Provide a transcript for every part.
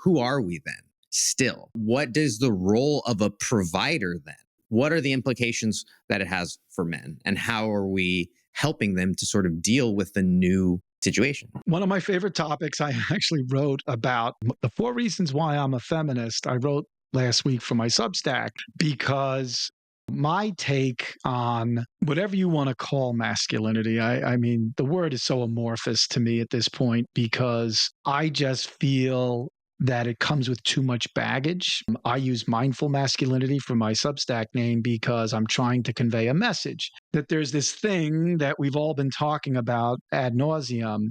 who are we then still? What is the role of a provider then? What are the implications that it has for men? And how are we helping them to sort of deal with the new situation? One of my favorite topics, I actually wrote about the 4 reasons why I'm a feminist. I wrote last week for my Substack because my take on whatever you want to call masculinity, I mean, the word is so amorphous to me at this point because I just feel that it comes with too much baggage. I use mindful masculinity for my Substack name because I'm trying to convey a message that there's this thing that we've all been talking about ad nauseum,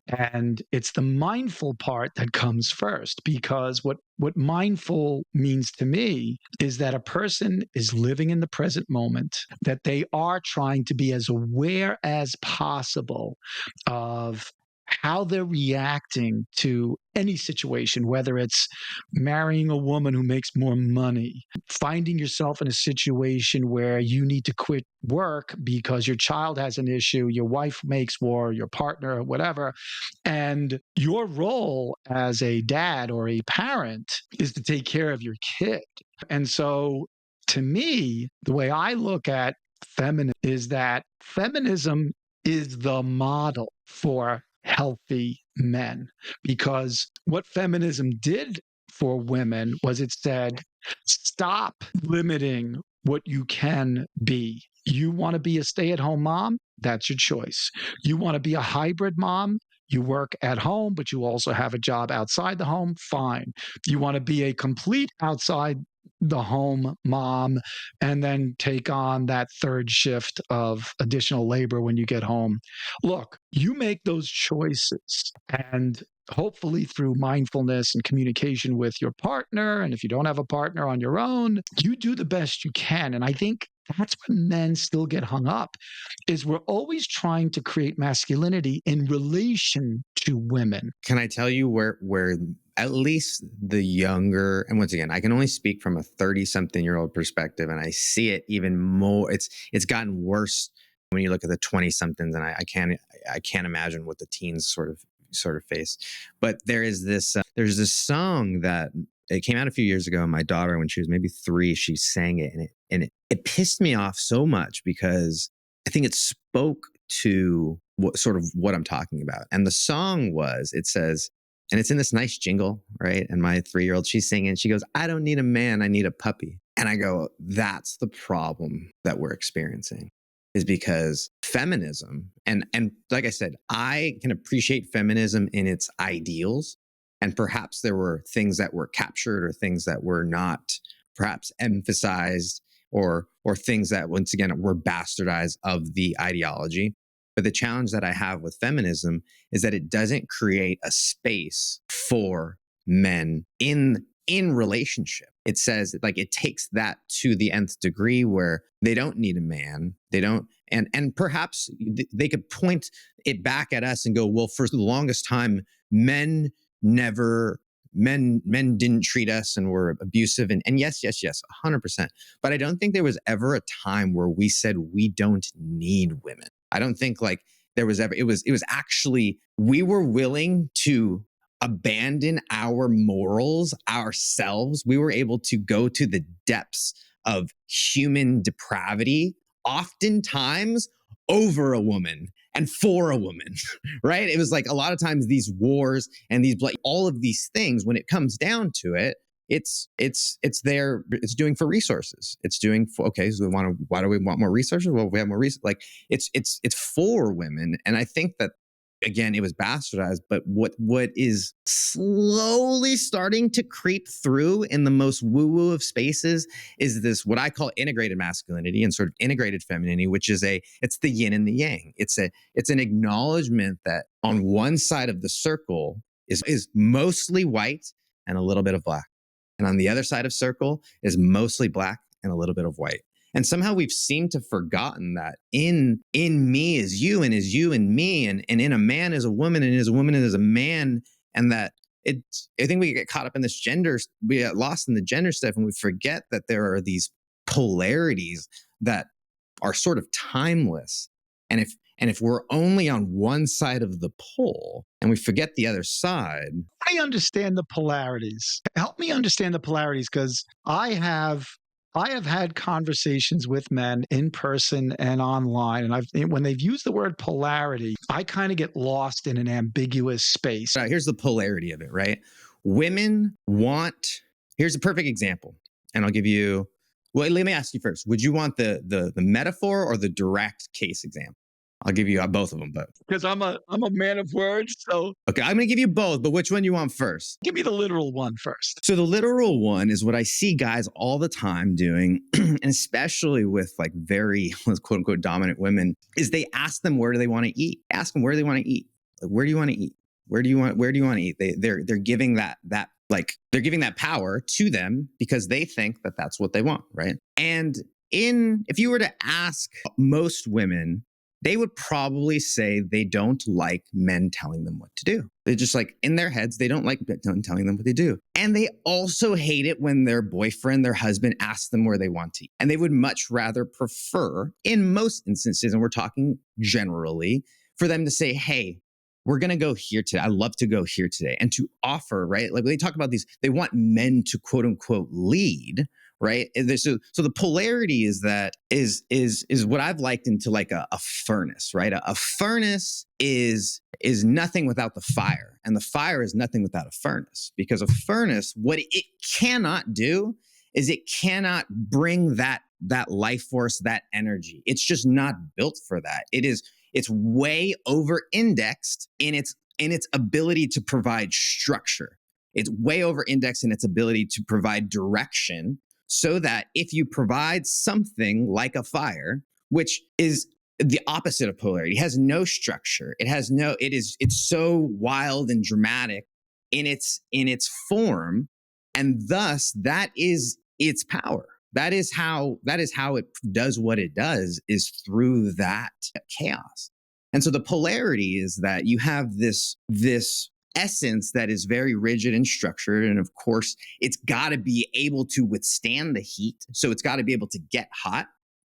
and it's the mindful part that comes first. Because what mindful means to me is that a person is living in the present moment, that they are trying to be as aware as possible of how they're reacting to any situation, whether it's marrying a woman who makes more money, finding yourself in a situation where you need to quit work because your child has an issue, your wife makes war, your partner, whatever. And your role as a dad or a parent is to take care of your kid. And so to me, the way I look at feminism is that feminism is the model for healthy men. Because what feminism did for women was it said, stop limiting what you can be. You want to be a stay-at-home mom? That's your choice. You want to be a hybrid mom? You work at home, but you also have a job outside the home? Fine. You want to be a complete outside the home mom and then take on that third shift of additional labor when you get home? Look, you make those choices, and hopefully through mindfulness and communication with your partner, and if you don't have a partner, on your own, you do the best you can. And I think that's where men still get hung up, is we're always trying to create masculinity in relation to women. Can I tell you where at least the younger, and once again, I can only speak from a 30-something-year-old perspective, and I see it even more. It's gotten worse when you look at the 20-somethings, and I can't imagine what the teens sort of face. But there's this song that it came out a few years ago, and my daughter, when she was maybe 3, she sang it, and it pissed me off so much because I think it spoke to what I'm talking about. And the song it says, and it's in this nice jingle, right? And my 3-year-old, she's singing, she goes, "I don't need a man, I need a puppy." And I go, that's the problem that we're experiencing, is because feminism, and like I said, I can appreciate feminism in its ideals. And perhaps there were things that were captured or things that were not perhaps emphasized, or things that, once again, were bastardized of the ideology. But the challenge that I have with feminism is that it doesn't create a space for men in relationship. It says, like, it takes that to the nth degree where they don't need a man. They don't, and perhaps they could point it back at us and go, well, for the longest time, men didn't treat us and were abusive. And yes, 100%. But I don't think there was ever a time where we said we don't need women. I don't think like there was ever, it was actually, we were willing to abandon our morals ourselves. We were able to go to the depths of human depravity, oftentimes over a woman and for a woman, right? It was like a lot of times these wars and all of these things, when it comes down to it, it's doing for resources. It's doing for, okay, so why do we want more resources? Well, we have more resources. Like it's for women. And I think that, again, it was bastardized, but what is slowly starting to creep through in the most woo-woo of spaces is this, what I call integrated masculinity and sort of integrated femininity, which is it's the yin and the yang. It's an acknowledgement that on one side of the circle is mostly white and a little bit of black. And on the other side of circle is mostly black and a little bit of white. And somehow we've seemed to have forgotten that in me is you, and is you and me, and in a man is a woman, and is a woman and is a man. And that I think we get caught up in this we get lost in the gender stuff, and we forget that there are these polarities that are sort of timeless. And And if we're only on one side of the pole and we forget the other side. I understand the polarities. Help me understand the polarities, because I have had conversations with men in person and online, and when they've used the word polarity, I kind of get lost in an ambiguous space. Here's the polarity of it, right? Women want, here's a perfect example. And I'll give you, well, let me ask you first. Would you want the metaphor or the direct case example? I'll give you both of them, but Because I'm a man of words, so okay, I'm going to give you both, but which one you want first? give me the literal one first. So the literal one is what I see guys all the time doing, and especially with like very quote unquote dominant women, is they ask them where do they want to eat? Ask them where do they want to eat? Like, where do you want to eat? Where do you want to eat? They're giving that like they're giving that power to them because they think that that's what they want, right? And if you were to ask most women, they would probably say they don't like men telling them what to do. They're just like in their heads, they don't like telling them what they do. And they also hate it when their boyfriend, their husband asks them where they want to eat. And they would much rather prefer, in most instances, and we're talking generally, for them to say, hey, we're going to go here today. I love to go here today. And to offer, right? Like when they talk about these, they want men to quote unquote lead, right? So the polarity is that is what I've likened to like a furnace, right? A furnace is nothing without the fire, and the fire is nothing without a furnace. Because a furnace, what it cannot do is it cannot bring that life force, that energy. It's just not built for that. It's way over indexed in its ability to provide structure. It's way over indexed in its ability to provide direction, so that if you provide something like a fire, which is the opposite of polarity, it has no structure. It's so wild and dramatic in its form. And thus that is its power. That is how it does what it does, is through that chaos. And so the polarity is that you have this essence that is very rigid and structured. And of course, it's got to be able to withstand the heat. So it's got to be able to get hot,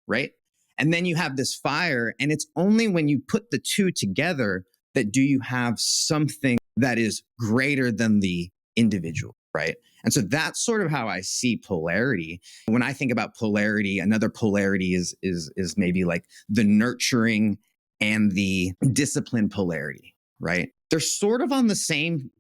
right? And then you have this fire. And it's only when you put the two together that do you have something that is greater than the individual, right? And so that's sort of how I see polarity. When I think about polarity, another polarity is maybe like the nurturing and the discipline polarity, right? They're sort of on the same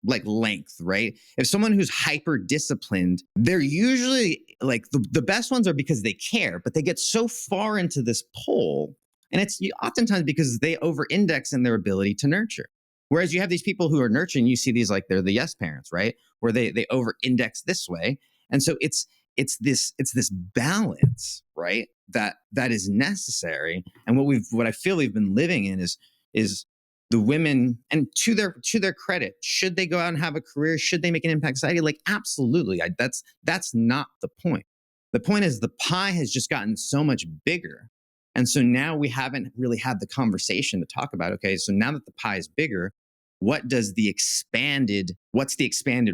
like length, right? If someone who's hyper disciplined, they're usually like the best ones are because they care, but they get so far into this pole, and it's oftentimes because they over index in their ability to nurture. Whereas you have these people who are nurturing, you see these like they're the yes parents, right? Where they over index this way. And so it's this balance, right? That is necessary. And what I feel we've been living in is the women, and to their credit, should they go out and have a career? Should they make an impact in society? Like, absolutely. That's not the point. The point is the pie has just gotten so much bigger. And so now we haven't really had the conversation to talk about, okay, so now that the pie is bigger, what's the expanded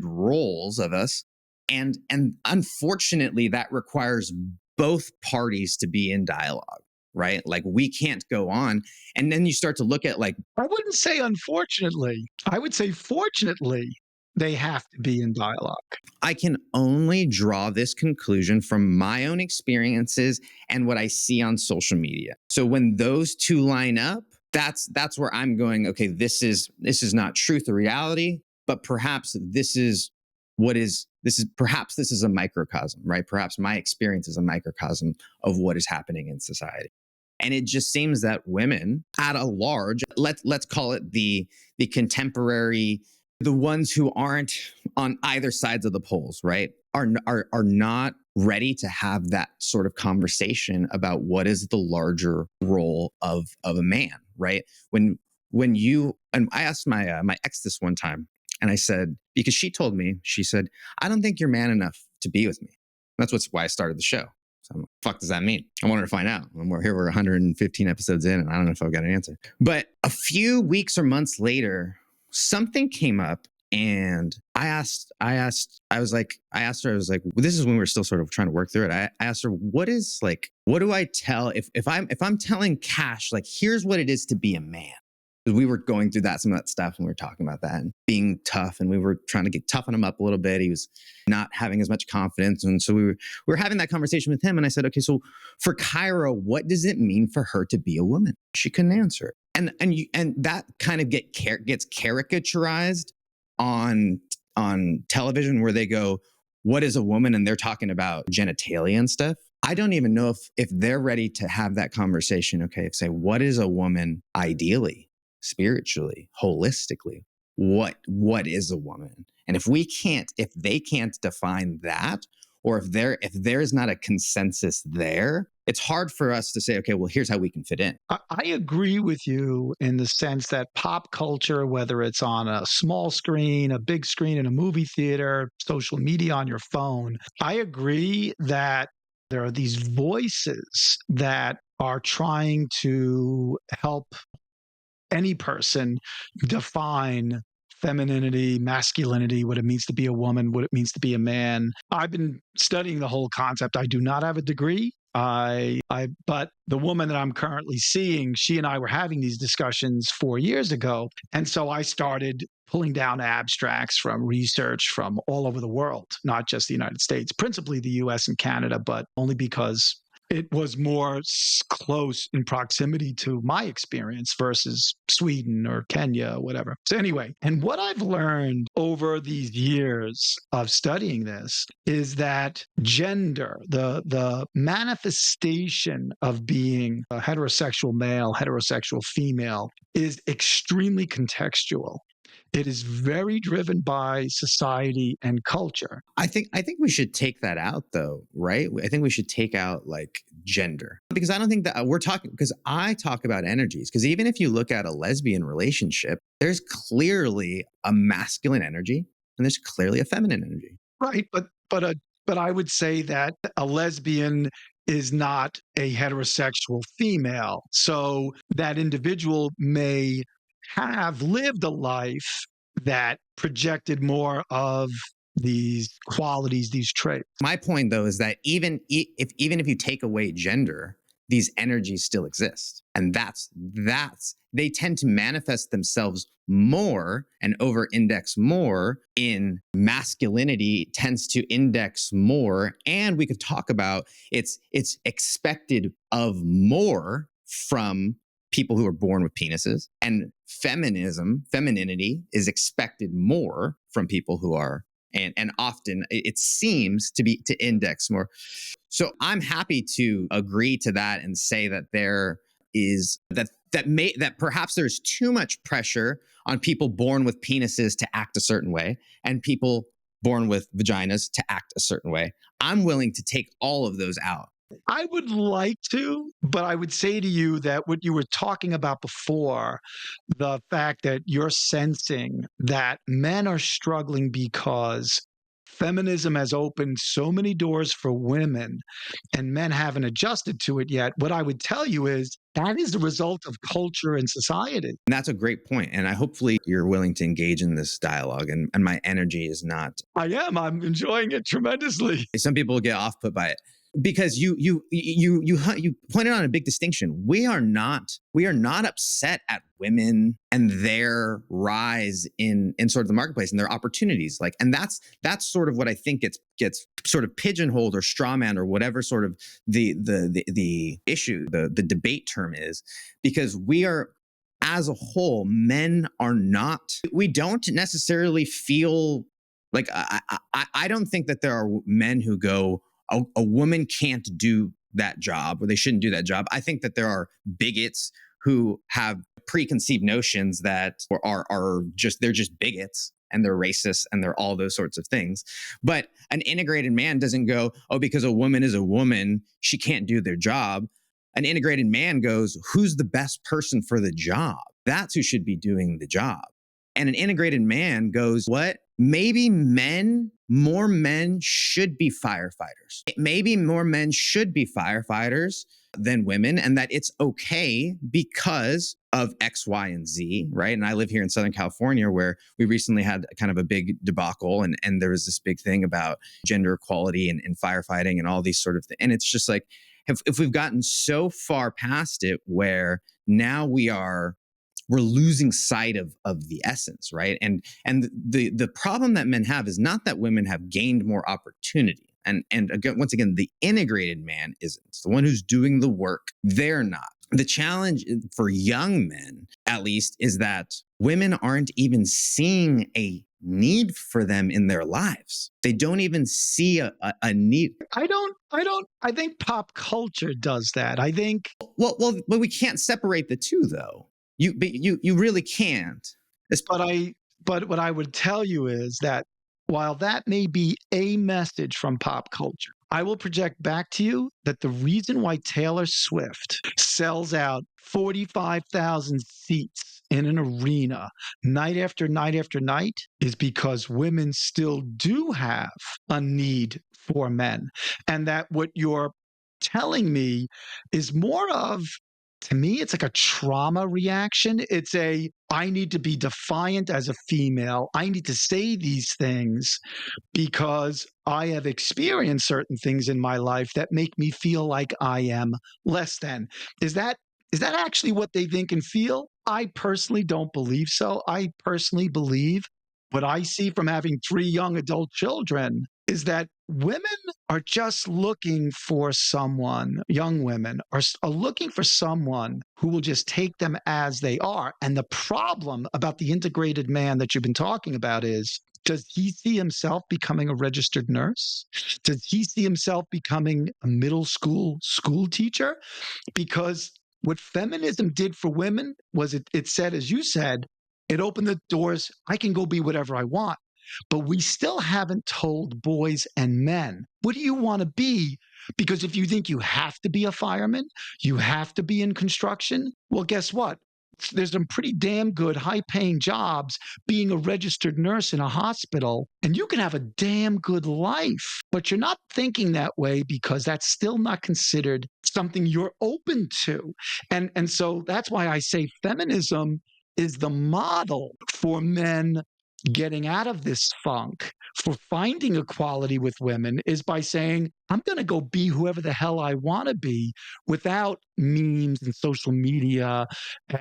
roles of us? And unfortunately, that requires both parties to be in dialogue, right? Like we can't go on. And then you start to look at like, I wouldn't say unfortunately. I would say fortunately, they have to be in dialogue. I can only draw this conclusion from my own experiences and what I see on social media. So when those two line up, that's where I'm going, okay, this is not truth or reality, but perhaps this is a microcosm, right? Perhaps my experience is a microcosm of what is happening in society. And it just seems that women at a large, let's call it the contemporary, the ones who aren't on either sides of the poles, right, are not ready to have that sort of conversation about what is the larger role of a man, right? When you, and I asked my my ex this one time, and I said, because she told me, she said, I don't think you're man enough to be with me. That's why I started the show. So I'm like, fuck does that mean? I wanted to find out. And we're 115 episodes in, and I don't know if I've got an answer. But a few weeks or months later, something came up And I asked her, I was like, this is when we were still sort of trying to work through it. I asked her, what do I tell if I'm telling Cash, like, here's what it is to be a man? Because we were going through some of that stuff and we were talking about that and being tough, and we were trying to toughen him up a little bit. He was not having as much confidence. And so we were having that conversation with him. And I said, okay, so for Kyra, what does it mean for her to be a woman? She couldn't answer it. And that kind of gets caricaturized on television, where they go, what is a woman? And they're talking about genitalia and stuff. I don't even know if they're ready to have that conversation. Okay, say, what is a woman ideally, spiritually, holistically? What is a woman? And if they can't define that, or if there's not a consensus there, it's hard for us to say, okay, well, here's how we can fit in. I agree with you in the sense that pop culture, whether it's on a small screen, a big screen in a movie theater, social media on your phone, I agree that there are these voices that are trying to help any person define femininity, masculinity, what it means to be a woman, what it means to be a man. I've been studying the whole concept. I do not have a degree. But the woman that I'm currently seeing, she and I were having these discussions 4 years ago. And so I started pulling down abstracts from research from all over the world, not just the United States, principally the US and Canada, but only because it was more close in proximity to my experience versus Sweden or Kenya, or whatever. So anyway, and what I've learned over these years of studying this is that gender, the manifestation of being a heterosexual male, heterosexual female, is extremely contextual. It is very driven by society and culture. I think we should take that out, though, right? I think we should take out like gender, because I don't think that because I talk about energies. Because even if you look at a lesbian relationship, there's clearly a masculine energy and there's clearly a feminine energy. Right, but I would say that a lesbian is not a heterosexual female. So that individual may have lived a life that projected more of these qualities, these traits. My point, though, is that even if you take away gender, these energies still exist, and that's they tend to manifest themselves more and over-index more in masculinity. Tends to index more, and we could talk about it's expected of more from people who are born with penises, and femininity is expected more from people who are, and often it seems to index more. So I'm happy to agree to that and say that there is that perhaps there's too much pressure on people born with penises to act a certain way and people born with vaginas to act a certain way. I'm willing to take all of those out. I would like to, but I would say to you that what you were talking about before, the fact that you're sensing that men are struggling because feminism has opened so many doors for women and men haven't adjusted to it yet. What I would tell you is that is the result of culture and society. And that's a great point. And hopefully you're willing to engage in this dialogue, and my energy is not. I am. I'm enjoying it tremendously. Some people get off put by it, because you pointed on a big distinction. We are not upset at women and their rise in sort of the marketplace and their opportunities. Like, and that's sort of what I think gets sort of pigeonholed or strawman or whatever sort of the issue, the debate term is, because we are, as a whole, men are not. We don't necessarily feel like I don't think that there are men who go, a woman can't do that job, or they shouldn't do that job. I think that there are bigots who have preconceived notions that are just, they're just bigots and they're racist and they're all those sorts of things. But an integrated man doesn't go, oh, because a woman is a woman, she can't do their job. An integrated man goes, who's the best person for the job? That's who should be doing the job. And an integrated man goes, what? Maybe more men should be firefighters. Maybe more men should be firefighters than women, and that it's okay because of X, Y, and Z, right? And I live here in Southern California where we recently had kind of a big debacle, and there was this big thing about gender equality and firefighting and all these sort of things. And it's just like, if we've gotten so far past it where now we're losing sight of the essence, right? And the problem that men have is not that women have gained more opportunity. And again, once again, the integrated man isn't. It's the one who's doing the work. They're not. The challenge for young men, at least, is that women aren't even seeing a need for them in their lives. They don't even see a need. I think pop culture does that. I think, Well, we can't separate the two, though. You really can't. but what I would tell you is that while that may be a message from pop culture, I will project back to you that the reason why Taylor Swift sells out 45,000 seats in an arena night after night after night is because women still do have a need for men. And that what you're telling me is more of, to me, it's like a trauma reaction. It's a, I need to be defiant as a female. I need to say these things because I have experienced certain things in my life that make me feel like I am less than. Is that is that actually what they think and feel? I personally don't believe so. I personally believe what I see from having 3 young adult children is that women are just looking for someone, young women are looking for someone who will just take them as they are. And the problem about the integrated man that you've been talking about is, does he see himself becoming a registered nurse? Does he see himself becoming a middle school teacher? Because what feminism did for women was it said, as you said, it opened the doors. I can go be whatever I want. But we still haven't told boys and men, what do you want to be? Because if you think you have to be a fireman, you have to be in construction, well, guess what? There's some pretty damn good high paying jobs being a registered nurse in a hospital, and you can have a damn good life. But you're not thinking that way because that's still not considered something you're open to. And so that's why I say feminism is the model for men getting out of this funk, for finding equality with women, is by saying, I'm going to go be whoever the hell I want to be without memes and social media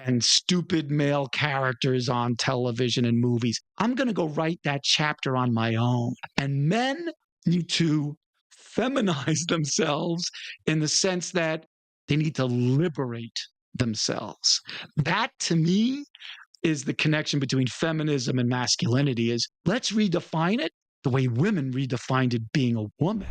and stupid male characters on television and movies. I'm going to go write that chapter on my own. And men need to feminize themselves in the sense that they need to liberate themselves. That to me is the connection between feminism and masculinity, is let's redefine it the way women redefined it being a woman.